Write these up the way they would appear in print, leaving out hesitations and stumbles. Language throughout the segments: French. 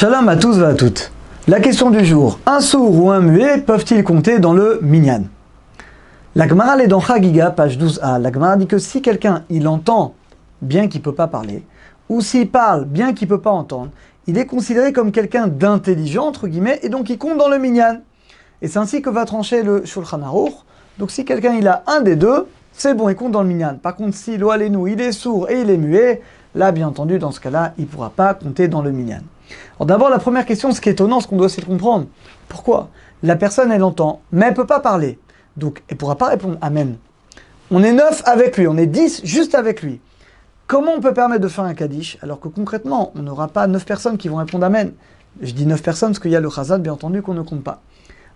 Shalom à tous et à toutes. La question du jour, un sourd ou un muet peuvent-ils compter dans le minyan? La Gemara est dans Chagiga, page 12a. La Gemara dit que si quelqu'un, il entend bien qu'il ne peut pas parler, ou s'il parle bien qu'il ne peut pas entendre, il est considéré comme quelqu'un d'intelligent, entre guillemets, et donc il compte dans le minyan. Et c'est ainsi que va trancher le Shulchan Aruch. Donc si quelqu'un il a un des deux, c'est bon, il compte dans le minyan. Par contre, si lo alenu, il est sourd et il est muet, là, bien entendu, dans ce cas-là, il ne pourra pas compter dans le minyan. Alors d'abord, la première question, ce qui est étonnant, ce qu'on doit essayer de comprendre. Pourquoi? La personne, elle entend, mais elle ne peut pas parler. Donc, elle ne pourra pas répondre Amen. On est 9 avec lui, on est 10 juste avec lui. Comment on peut permettre de faire un Kaddish alors que concrètement, on n'aura pas 9 personnes qui vont répondre Amen? Je dis 9 personnes parce qu'il y a le Chazal, bien entendu, qu'on ne compte pas.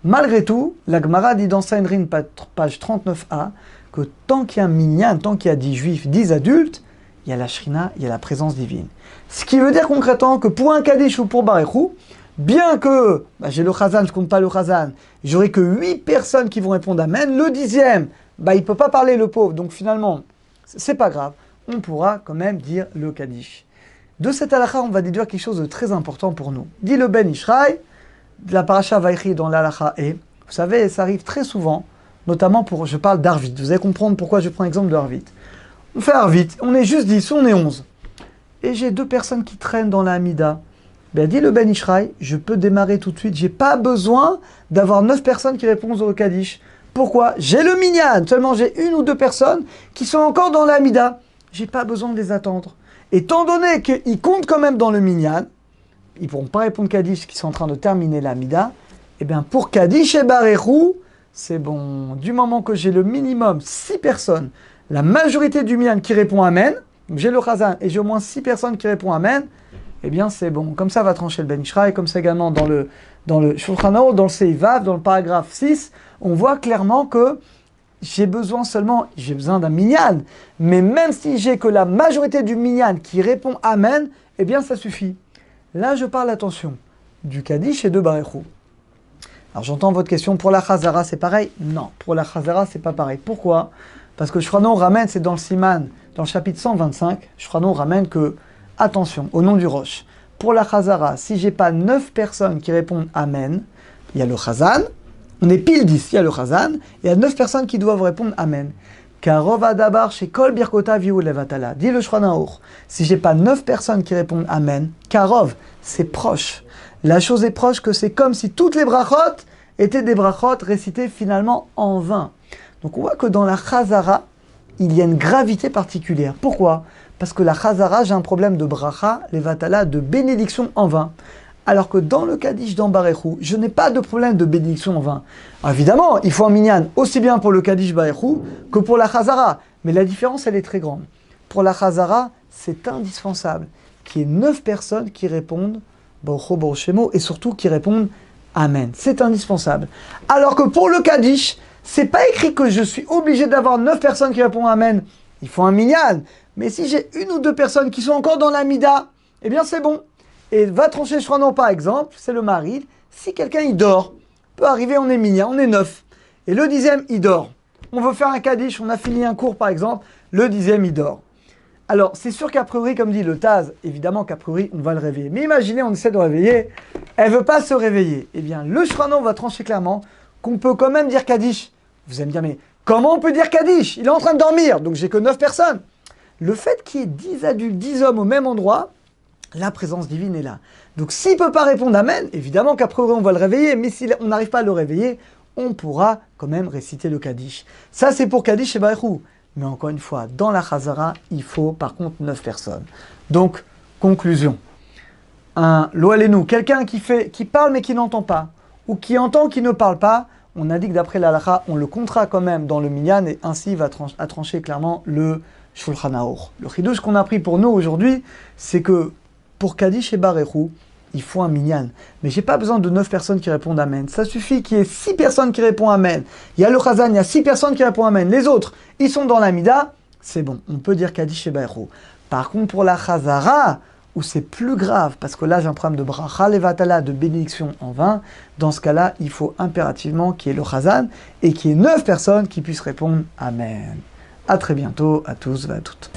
Malgré tout, la Gemara dit dans Sanhedrin, page 39a, que tant qu'il y a un minyan, tant qu'il y a 10 juifs, 10 adultes, il y a la shrina, il y a la présence divine. Ce qui veut dire concrètement que pour un Kaddish ou pour Barechou, bien que j'ai le Chazan, je ne compte pas le Chazan, j'aurai que 8 personnes qui vont répondre Amen, le 10e, il ne peut pas parler le pauvre, donc finalement, c'est pas grave, on pourra quand même dire le Kaddish. De cette halakha, on va déduire quelque chose de très important pour nous. Dit le Ben Ishraï, de la paracha Vaïchi dans l'halakha et vous savez, ça arrive très souvent, notamment je parle d'Arvit, vous allez comprendre pourquoi je prends l'exemple de Arvit. On fait Arvit, on est juste 10, on est 11. Et j'ai 2 personnes qui traînent dans la Hamida. Dit le Ben Ishraï, je peux démarrer tout de suite. J'ai pas besoin d'avoir 9 personnes qui répondent au Kaddish. Pourquoi? J'ai le minyan, seulement j'ai 1 ou 2 personnes qui sont encore dans la Hamida. J'ai pas besoin de les attendre. Étant donné qu'ils comptent quand même dans le minyan, ils ne pourront pas répondre Kaddish qui sont en train de terminer la Hamida. Et bien pour Kaddish et Barechou, c'est bon. Du moment que j'ai le minimum 6 personnes, la majorité du minyan qui répond Amen, j'ai le Chazan et j'ai au moins 6 personnes qui répondent Amen, eh bien c'est bon. Comme ça va trancher le Ben Ishraï, comme ça également dans le Shulchan Aruch, dans le Seivav, dans le paragraphe 6, on voit clairement que j'ai besoin d'un minyan, mais même si j'ai que la majorité du minyan qui répond Amen, eh bien ça suffit. Là je parle, attention, du Kaddish et de Barechou. Alors j'entends votre question, pour la Chazara c'est pareil? Non, pour la Chazara c'est pas pareil. Pourquoi? Parce que Shulchan Aruch ramène, c'est dans le Siman, dans le chapitre 125, Shulchan Aruch ramène que, attention, au nom du Rosh, pour la Chazara, si j'ai pas 9 personnes qui répondent Amen, il y a le Chazan, on est pile 10, il y a le Chazan, il y a 9 personnes qui doivent répondre Amen. Karov adabar chez Kol Birkota Viu Levatala, dit le Shulchan Aruch, si j'ai pas 9 personnes qui répondent Amen, Karov, c'est proche. La chose est proche que c'est comme si toutes les brachot étaient des brachot récitées finalement en vain. Donc on voit que dans la Chazara, il y a une gravité particulière. Pourquoi? Parce que la Chazara, j'ai un problème de bracha, levatala, de bénédiction en vain. Alors que dans le Kaddish, dans Barechou, je n'ai pas de problème de bénédiction en vain. Alors évidemment, il faut un minyan aussi bien pour le Kaddish Barechou que pour la Chazara. Mais la différence, elle est très grande. Pour la Chazara, c'est indispensable qu'il y ait 9 personnes qui répondent Baruch Hu, Baruch Shemo et surtout qui répondent Amen. C'est indispensable. Alors que pour le Kaddish, c'est pas écrit que je suis obligé d'avoir 9 personnes qui répondent Amen. Il faut un minyan. Mais si j'ai 1 ou 2 personnes qui sont encore dans l'Amida, eh bien c'est bon. Et va trancher Shulchan Aruch par exemple, c'est le mari. Si quelqu'un il dort, peut arriver, on est minyan, on est 9. Et le 10e il dort. On veut faire un Kaddish, on a fini un cours par exemple, le 10e il dort. Alors c'est sûr qu'a priori, comme dit le Taz, évidemment qu'a priori on va le réveiller. Mais imaginez, on essaie de le réveiller, elle veut pas se réveiller. Eh bien le Shulchan Aruch va trancher clairement qu'on peut quand même dire Kaddish. Vous allez me dire, mais comment on peut dire Kaddish? Il est en train de dormir, donc j'ai que 9 personnes. Le fait qu'il y ait 10 adultes, 10 hommes au même endroit, la présence divine est là. Donc s'il ne peut pas répondre Amen, évidemment qu'après on va le réveiller, mais si on n'arrive pas à le réveiller, on pourra quand même réciter le Kaddish. Ça c'est pour Kaddish et Barechou. Mais encore une fois, dans la Chazara, il faut par contre 9 personnes. Donc, conclusion. Lo alenu, quelqu'un qui parle mais qui n'entend pas, ou qui entend qui ne parle pas, on a dit que d'après la halakha, on le comptera quand même dans le minyan et ainsi va trancher clairement le Shulchan Aruch. Le chidouche qu'on a pris pour nous aujourd'hui, c'est que pour Kaddish et Barechou, il faut un minyan. Mais j'ai pas besoin de 9 personnes qui répondent Amen. Ça suffit qu'il y ait 6 personnes qui répondent Amen. Il y a le Chazan, il y a 6 personnes qui répondent Amen. Les autres, ils sont dans l'Amida, c'est bon. On peut dire Kaddish et Barechou. Par contre, pour la Chazara, où c'est plus grave, parce que là j'ai un problème de bracha levatala, de bénédiction en vain, dans ce cas-là, il faut impérativement qu'il y ait le Chazan et qu'il y ait 9 personnes qui puissent répondre Amen. À très bientôt, à tous et à toutes.